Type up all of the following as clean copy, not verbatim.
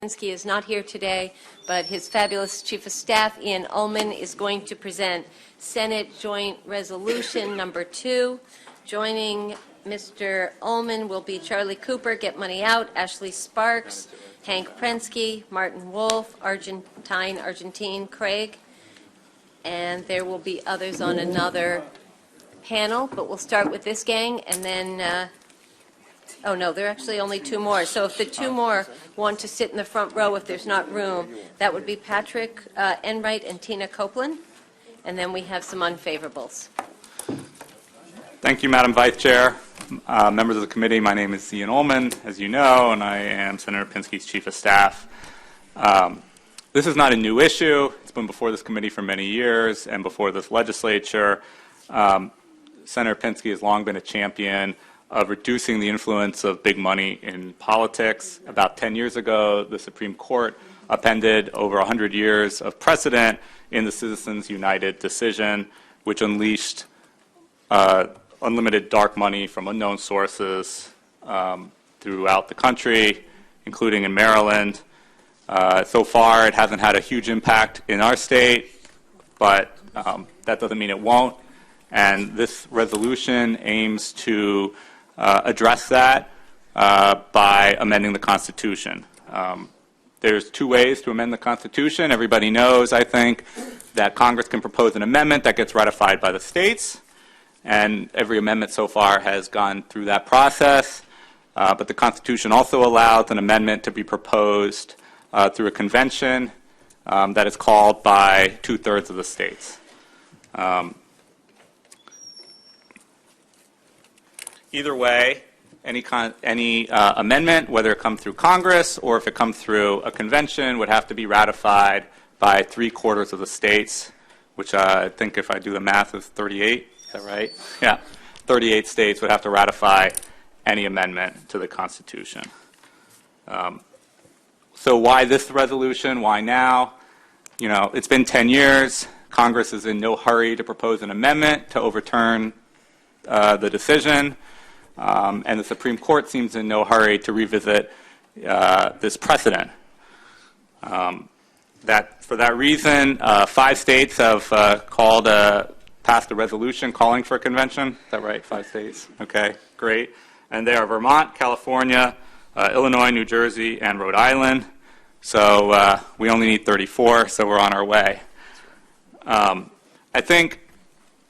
He is not here today, but his fabulous Chief of Staff, Ian Ullman, is going to present Senate Joint Resolution number 2. Joining Mr. Ullman will be Charlie Cooper, Get Money Out, Ashley Sparks, Hank Prensky, Martin Wolf, Argentine Craig, and there will be others on another panel, but we'll start with this gang, and then oh, no, there are actually only two more. So if the two more want to sit in the front row, if there's not room, that would be Patrick Enright and Tina Copeland. And then we have some unfavorables. Thank you, Madam Vice Chair. Members of the committee, my name is Ian Ullman, as you know, and I am Senator Pinsky's Chief of Staff. This is not a new issue. It's been before this committee for many years and before this legislature. Senator Pinsky has long been a champion of reducing the influence of big money in politics. About 10 years ago, the Supreme Court upended over 100 years of precedent in the Citizens United decision, which unleashed unlimited dark money from unknown sources throughout the country, including in Maryland. So far, it hasn't had a huge impact in our state, but that doesn't mean it won't. And this resolution aims to address that by amending the Constitution. There's two ways to amend the Constitution. Everybody knows, I think, that Congress can propose an amendment that gets ratified by the states, and every amendment so far has gone through that process. But the Constitution also allows an amendment to be proposed through a convention that is called by 2/3 of the states. Either way, any amendment, whether it comes through Congress or if it comes through a convention, would have to be ratified by 3/4 of the states, which I think, if I do the math, is 38. Is that right? Yeah, 38 states would have to ratify any amendment to the Constitution. So why this resolution? Why now? You know, it's been 10 years. Congress is in no hurry to propose an amendment to overturn the decision. And the Supreme Court seems in no hurry to revisit this precedent. For that reason, 5 states have passed a resolution calling for a convention. Is that right? 5 states? Okay, great. And they are Vermont, California, Illinois, New Jersey, and Rhode Island. So we only need 34, so we're on our way. I think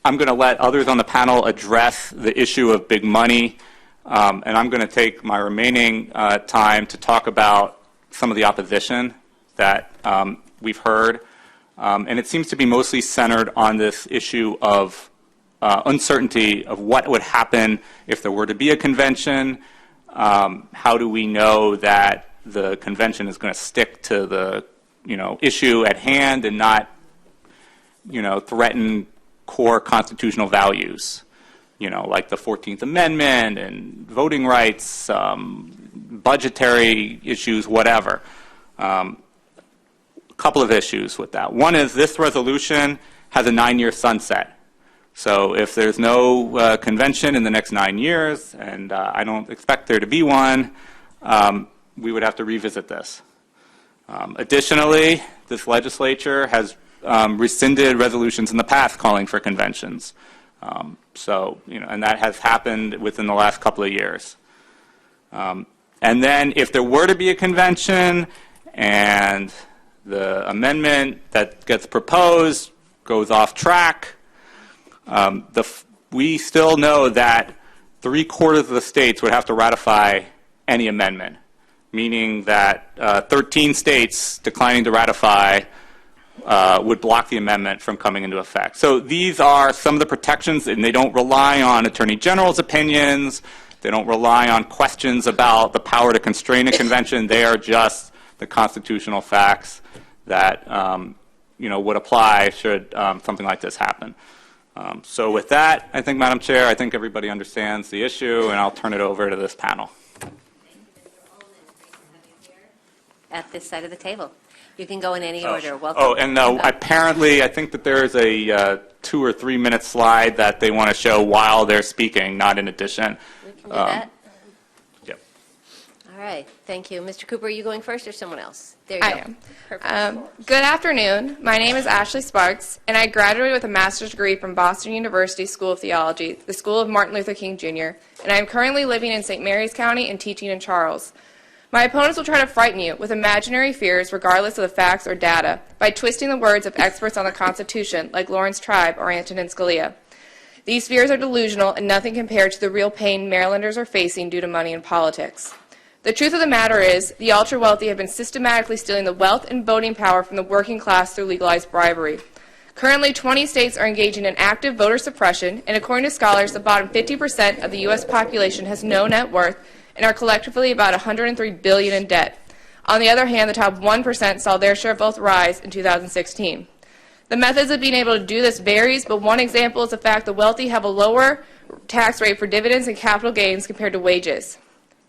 I'm going to let others on the panel address the issue of big money, and I'm going to take my remaining time to talk about some of the opposition that we've heard. And it seems to be mostly centered on this issue of uncertainty of what would happen if there were to be a convention. How do we know that the convention is going to stick to the issue at hand and not threaten core constitutional values, like the 14th Amendment and voting rights, budgetary issues, whatever. A couple of issues with that. One is this resolution has a 9-year sunset. So if there's no convention in the next 9 years, and I don't expect there to be one, we would have to revisit this. Additionally, this legislature has rescinded resolutions in the past calling for conventions. And that has happened within the last couple of years. And then if there were to be a convention and the amendment that gets proposed goes off track, we still know that 3/4 of the states would have to ratify any amendment, meaning that 13 states declining to ratify would block the amendment from coming into effect. So these are some of the protections, and they don't rely on Attorney General's opinions. They don't rely on questions about the power to constrain a convention. They are just the constitutional facts that would apply should something like this happen. So with that, I think, Madam Chair, I think everybody understands the issue, and I'll turn it over to this panel. At this side of the table. You can go in any order. Welcome. Oh, and apparently, I think that there is a 2 or 3 minute slide that they want to show while they're speaking, not in addition. We can do that. Yep. All All right, thank you. Mr. Cooper, are you going first or someone else? There you I go. am. Perfect. Good afternoon. My name is Ashley Sparks, and I graduated with a master's degree from Boston University School of Theology, the School of Martin Luther King Jr., and I am currently living in St. Mary's County and teaching in Charles. My opponents will try to frighten you with imaginary fears regardless of the facts or data by twisting the words of experts on the Constitution like Lawrence Tribe or Antonin Scalia. These fears are delusional and nothing compared to the real pain Marylanders are facing due to money and politics. The truth of the matter is, the ultra-wealthy have been systematically stealing the wealth and voting power from the working class through legalized bribery. Currently, 20 states are engaging in active voter suppression, and according to scholars, the bottom 50% of the U.S. population has no net worth and are collectively about $103 billion in debt. On the other hand, the top 1% saw their share of wealth rise in 2016. The methods of being able to do this varies, but one example is the fact the wealthy have a lower tax rate for dividends and capital gains compared to wages.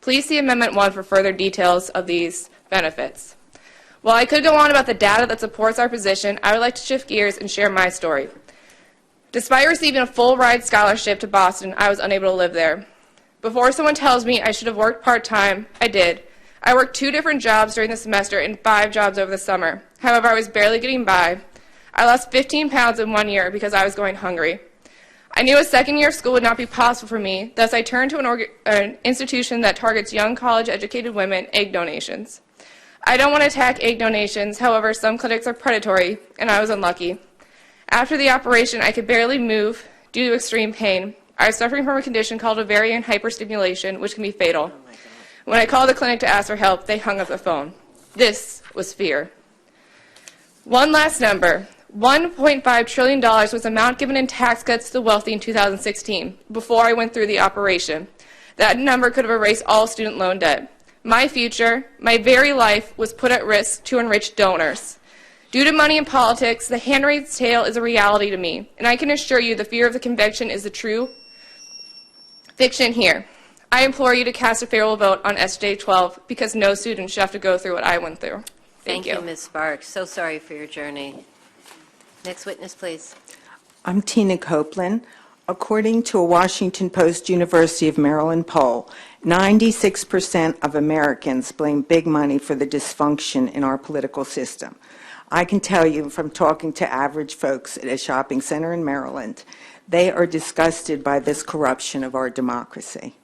Please see Amendment 1 for further details of these benefits. While I could go on about the data that supports our position, I would like to shift gears and share my story. Despite receiving a full-ride scholarship to Boston, I was unable to live there. Before someone tells me I should have worked part-time, I did. I worked 2 different jobs during the semester and 5 jobs over the summer. However, I was barely getting by. I lost 15 pounds in 1 year because I was going hungry. I knew a second year of school would not be possible for me, thus I turned to an institution that targets young college-educated women, egg donations. I don't want to attack egg donations, however, some clinics are predatory, and I was unlucky. After the operation, I could barely move due to extreme pain. I was suffering from a condition called ovarian hyperstimulation, which can be fatal. When I called the clinic to ask for help, they hung up the phone. This was fear. One last number. $1.5 trillion was the amount given in tax cuts to the wealthy in 2016, before I went through the operation. That number could have erased all student loan debt. My future, my very life, was put at risk to enrich donors. Due to money and politics, the handmaid's tale is a reality to me, and I can assure you the fear of the conviction is the true fiction here. I implore you to cast a favorable vote on SJ 12 because no student should have to go through what I went through. Thank you, Ms. Sparks. So sorry for your journey. Next witness, please. I'm Tina Copeland. According to a Washington Post University of Maryland poll, 96% of Americans blame big money for the dysfunction in our political system. I can tell you from talking to average folks at a shopping center in Maryland, they are disgusted by this corruption of our democracy.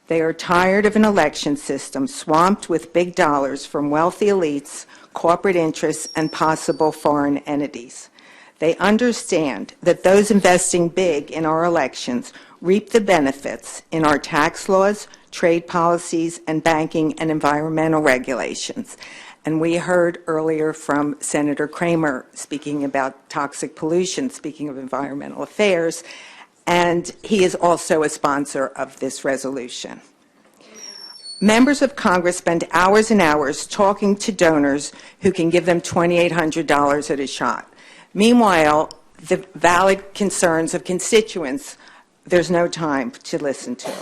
They are tired of an election system swamped with big dollars from wealthy elites, corporate interests, and possible foreign entities. They understand that those investing big in our elections reap the benefits in our tax laws, trade policies, and banking and environmental regulations. And we heard earlier from Senator Kramer speaking about toxic pollution, speaking of environmental affairs, and he is also a sponsor of this resolution. Members of Congress spend hours and hours talking to donors who can give them $2,800 at a shot. Meanwhile, the valid concerns of constituents, there's no time to listen to.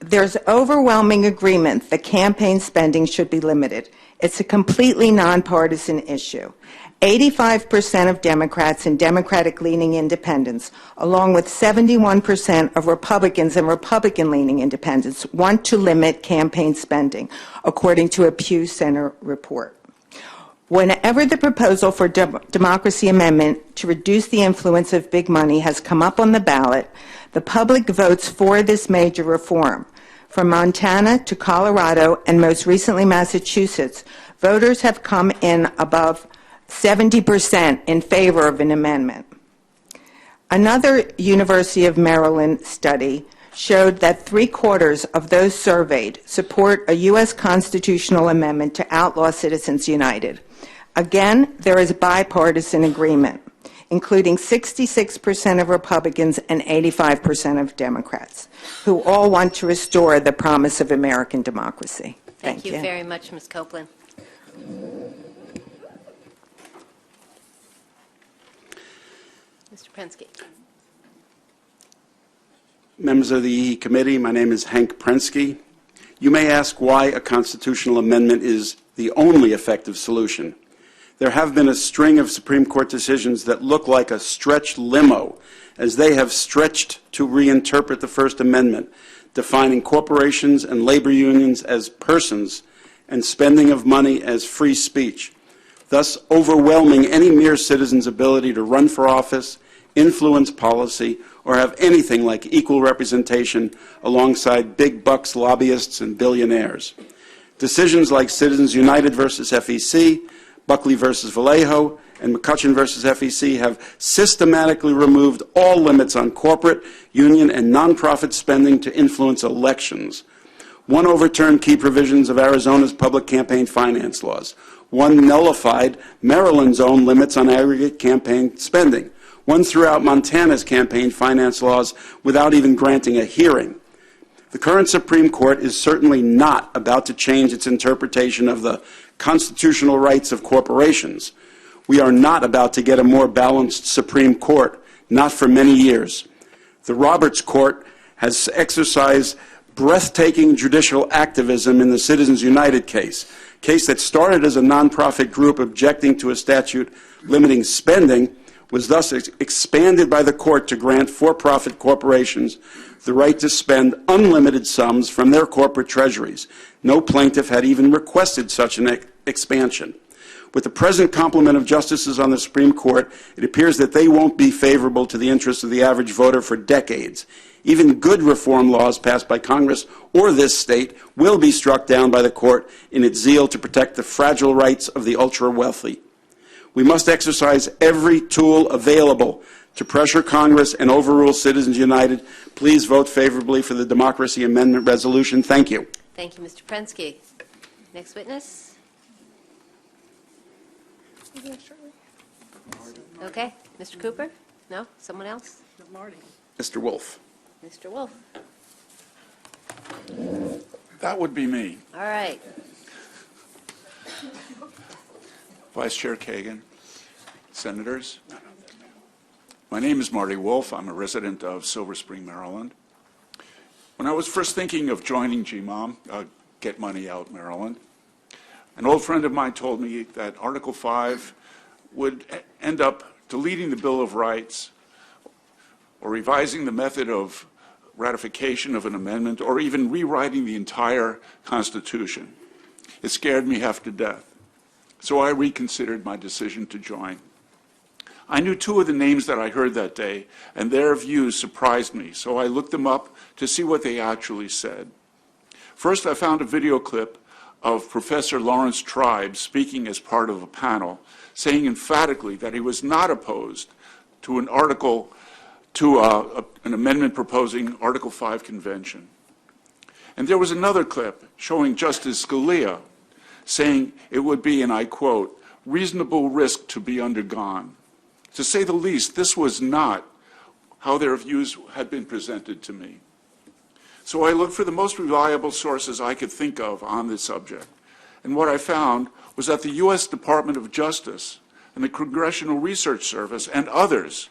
There's overwhelming agreement that campaign spending should be limited. It's a completely nonpartisan issue. 85% of Democrats and Democratic-leaning independents, along with 71% of Republicans and Republican-leaning independents, want to limit campaign spending, according to a Pew Center report. Whenever the proposal for democracy amendment to reduce the influence of big money has come up on the ballot, the public votes for this major reform. From Montana to Colorado and most recently Massachusetts, voters have come in above 70% in favor of an amendment. Another University of Maryland study showed that 3/4 of those surveyed support a U.S. constitutional amendment to outlaw Citizens United. Again, there is bipartisan agreement, including 66% of Republicans and 85% of Democrats, who all want to restore the promise of American democracy. Thank you very much, Ms. Copeland. Mr. Prensky. Members of the committee, my name is Hank Prensky. You may ask why a constitutional amendment is the only effective solution. There have been a string of Supreme Court decisions that look like a stretched limo, as they have stretched to reinterpret the First Amendment defining corporations and labor unions as persons and spending of money as free speech, thus overwhelming any mere citizen's ability to run for office, influence policy, or have anything like equal representation alongside big bucks lobbyists and billionaires. Decisions like Citizens United versus FEC, Buckley versus Vallejo, and McCutcheon versus FEC have systematically removed all limits on corporate, union, and nonprofit spending to influence elections. One overturned key provisions of Arizona's public campaign finance laws. One nullified Maryland's own limits on aggregate campaign spending. One threw out Montana's campaign finance laws without even granting a hearing. The current Supreme Court is certainly not about to change its interpretation of the constitutional rights of corporations. We are not about to get a more balanced Supreme Court, not for many years. The Roberts Court has exercised breathtaking judicial activism in the Citizens United case that started as a nonprofit group objecting to a statute limiting spending, was thus expanded by the court to grant for-profit corporations the right to spend unlimited sums from their corporate treasuries. No plaintiff had even requested such an expansion. With the present complement of justices on the Supreme Court, it appears that they won't be favorable to the interests of the average voter for decades. Even good reform laws passed by Congress or this state will be struck down by the court in its zeal to protect the fragile rights of the ultra-wealthy. We must exercise every tool available to pressure Congress and overrule Citizens United. Please vote favorably for the Democracy Amendment Resolution. Thank you. Thank you, Mr. Prensky. Next witness. Okay, Mr. Cooper? No? Someone else? Mr. Wolf. Mr. Wolf. That would be me. All right. Vice Chair Kagan, Senators. My name is Marty Wolf. I'm a resident of Silver Spring, Maryland. When I was first thinking of joining GMOM, Get Money Out Maryland, an old friend of mine told me that Article 5 would end up deleting the Bill of Rights or revising the method of ratification of an amendment or even rewriting the entire Constitution. It scared me half to death. So I reconsidered my decision to join. I knew two of the names that I heard that day, and their views surprised me, so I looked them up to see what they actually said. First, I found a video clip of Professor Lawrence Tribe speaking as part of a panel, saying emphatically that he was not opposed to an amendment proposing Article 5 convention. And there was another clip showing Justice Scalia saying it would be, and I quote, reasonable risk to be undergone. To say the least, this was not how their views had been presented to me. So I looked for the most reliable sources I could think of on this subject. And what I found was that the U.S. Department of Justice and the Congressional Research Service and others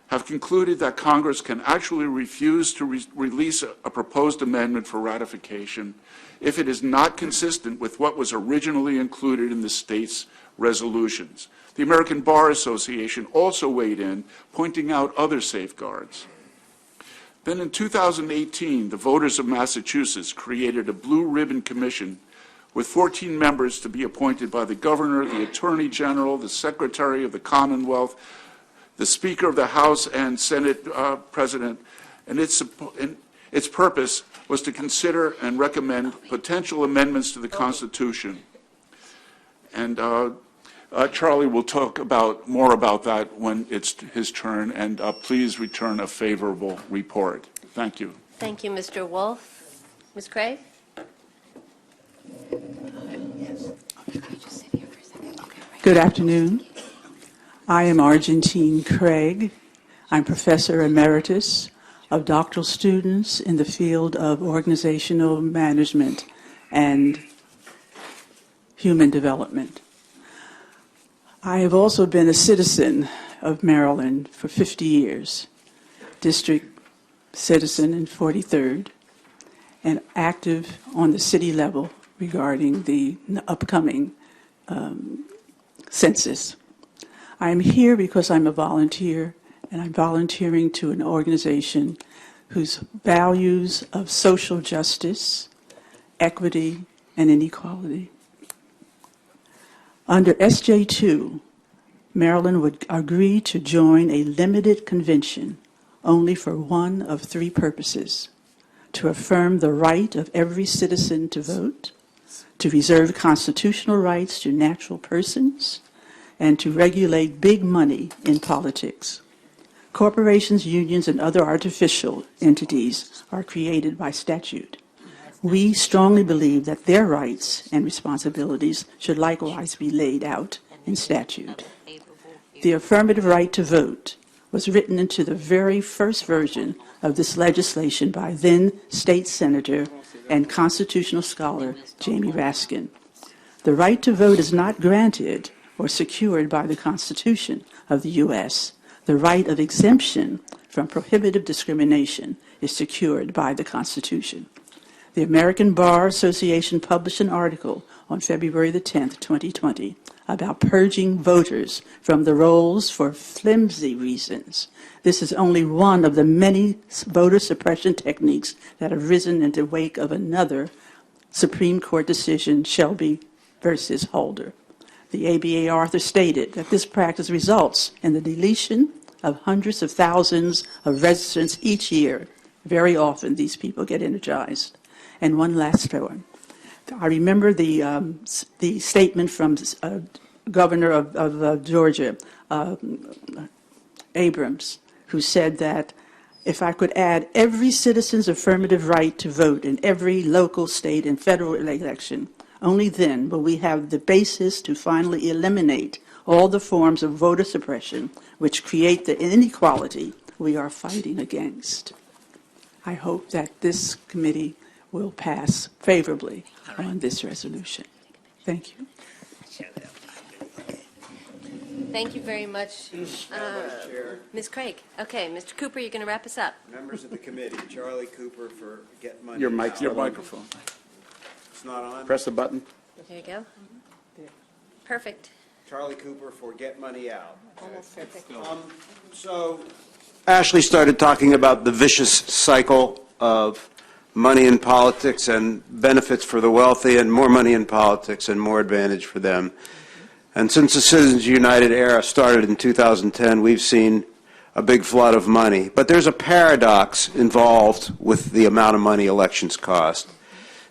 have concluded that Congress can actually refuse to release a proposed amendment for ratification if it is not consistent with what was originally included in the state's resolutions. The American Bar Association also weighed in, pointing out other safeguards. Then in 2018, the voters of Massachusetts created a blue ribbon commission with 14 members to be appointed by the governor, the attorney general, the secretary of the Commonwealth, the Speaker of the House and Senate President, and its purpose was to consider and recommend potential amendments to the Constitution. And Charlie will talk more about that when it's his turn, and please return a favorable report. Thank you. Thank you, Mr. Wolf. Ms. Craig? Good afternoon. I am Argentine Craig. I'm Professor Emeritus of doctoral students in the field of organizational management and human development. I have also been a citizen of Maryland for 50 years, district citizen in 43rd, and active on the city level regarding the upcoming census. I am here because I'm a volunteer, and I'm volunteering to an organization whose values of social justice, equity, and inequality. Under SJ2, Maryland would agree to join a limited convention only for one of three purposes: to affirm the right of every citizen to vote, to reserve constitutional rights to natural persons, and to regulate big money in politics. Corporations, unions, and other artificial entities are created by statute. We strongly believe that their rights and responsibilities should likewise be laid out in statute. The affirmative right to vote was written into the very first version of this legislation by then State Senator and constitutional scholar Jamie Raskin. The right to vote is not granted or secured by the Constitution of the U.S. The right of exemption from prohibitive discrimination is secured by the Constitution. The American Bar Association published an article on February the 10th, 2020, about purging voters from the rolls for flimsy reasons. This is only one of the many voter suppression techniques that have risen in the wake of another Supreme Court decision, Shelby versus Holder. The ABA author stated that this practice results in the deletion of hundreds of thousands of registrants each year. Very often these people get energized. And one last one. I remember the statement from Governor of Georgia, Abrams, who said that if I could add every citizen's affirmative right to vote in every local, state, and federal election, only then will we have the basis to finally eliminate all the forms of voter suppression which create the inequality we are fighting against. I hope that this committee will pass favorably on this resolution. Thank you. Thank you very much, Ms. Craig. Okay, Mr. Cooper, you're going to wrap us up. Members of the committee, Charlie Cooper for Get Money Your Out. mic's Your not on. microphone. It's not on? Press the button. There you go. Perfect. Charlie Cooper for Get Money Out. Almost perfect. So Ashley started talking about the vicious cycle of money in politics and benefits for the wealthy, and more money in politics and more advantage for them. And since the Citizens United era started in 2010, we've seen a big flood of money. But there's a paradox involved with the amount of money elections cost.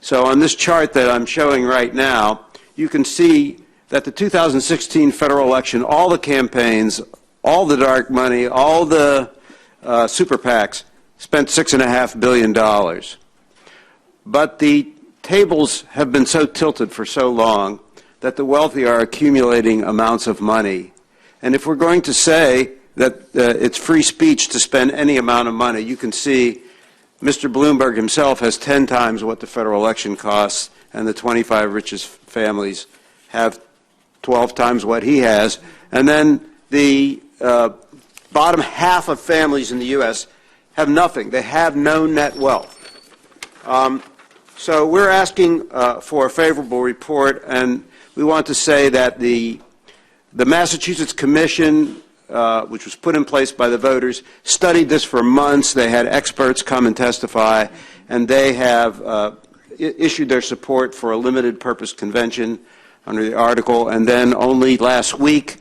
So on this chart that I'm showing right now, you can see that the 2016 federal election, all the campaigns, all the dark money, all the super PACs spent $6.5 billion. But the tables have been so tilted for so long that the wealthy are accumulating amounts of money. And if we're going to say that it's free speech to spend any amount of money, you can see Mr. Bloomberg himself has 10 times what the federal election costs, and the 25 richest families have 12 times what he has. And then the bottom half of families in the U.S. have nothing. They have no net wealth. So we're asking for a favorable report, and we want to say that the Massachusetts Commission, which was put in place by the voters, studied this for months. They had experts come and testify, and they have issued their support for a limited purpose convention under the article. And then only last week,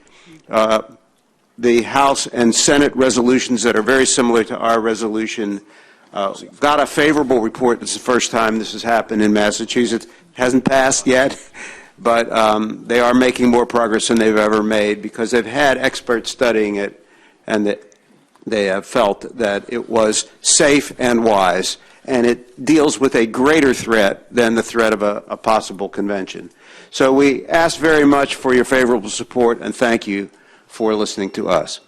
the House and Senate resolutions that are very similar to our resolution got a favorable report. This is the first time this has happened in Massachusetts. It hasn't passed yet, but they are making more progress than they've ever made because they've had experts studying it, and they have felt that it was safe and wise, and it deals with a greater threat than the threat of a possible convention. So we ask very much for your favorable support, and thank you for listening to us.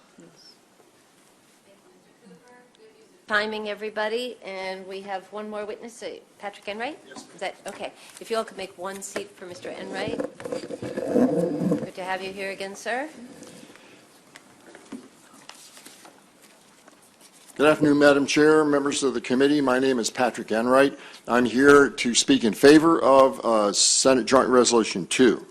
Timing, everybody, and we have one more witness, Patrick Enright? Yes. Is that, okay. If you all could make one seat for Mr. Enright. Good to have you here again, sir. Good afternoon, Madam Chair, members of the committee. My name is Patrick Enright. I'm here to speak in favor of Senate Joint Resolution 2.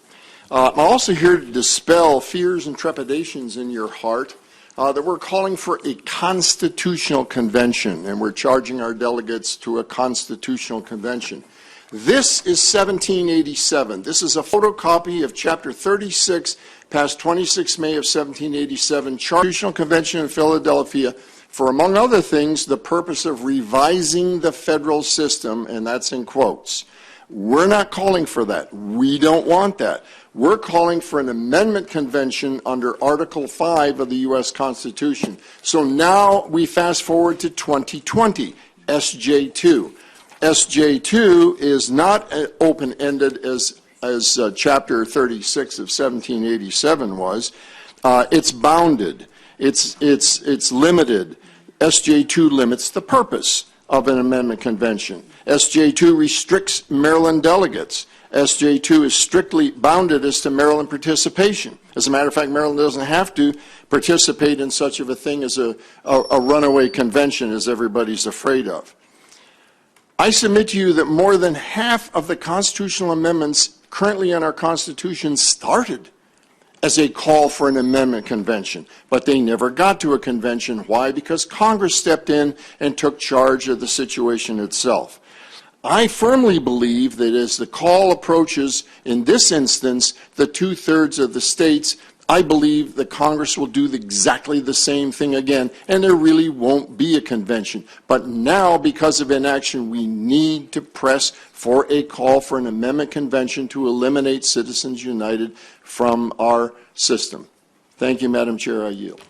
I'm also here to dispel fears and trepidations in your heart that we're calling for a constitutional convention, and we're charging our delegates to a constitutional convention. This is 1787. This is a photocopy of Chapter 36, passed 26 May of 1787, Constitutional Convention in Philadelphia, for, among other things, the purpose of revising the federal system, and that's in quotes. We're not calling for that. We don't want that. We're calling for an amendment convention under Article 5 of the U.S. Constitution. So now we fast forward to 2020, SJ2. SJ2 is not open-ended as Chapter 36 of 1787 was. It's bounded. It's limited. SJ2 limits the purpose of an amendment convention. SJ2 restricts Maryland delegates. SJ2 is strictly bounded as to Maryland participation. As a matter of fact, Maryland doesn't have to participate in such of a thing as a runaway convention, as everybody's afraid of. I submit to you that more than half of the constitutional amendments currently in our Constitution started as a call for an amendment convention, but they never got to a convention. Why? Because Congress stepped in and took charge of the situation itself. I firmly believe that as the call approaches, in this instance, the 2/3 of the states, I believe that Congress will do exactly the same thing again, and there really won't be a convention. But now, because of inaction, we need to press for a call for an amendment convention to eliminate Citizens United from our system. Thank you, Madam Chair. I yield.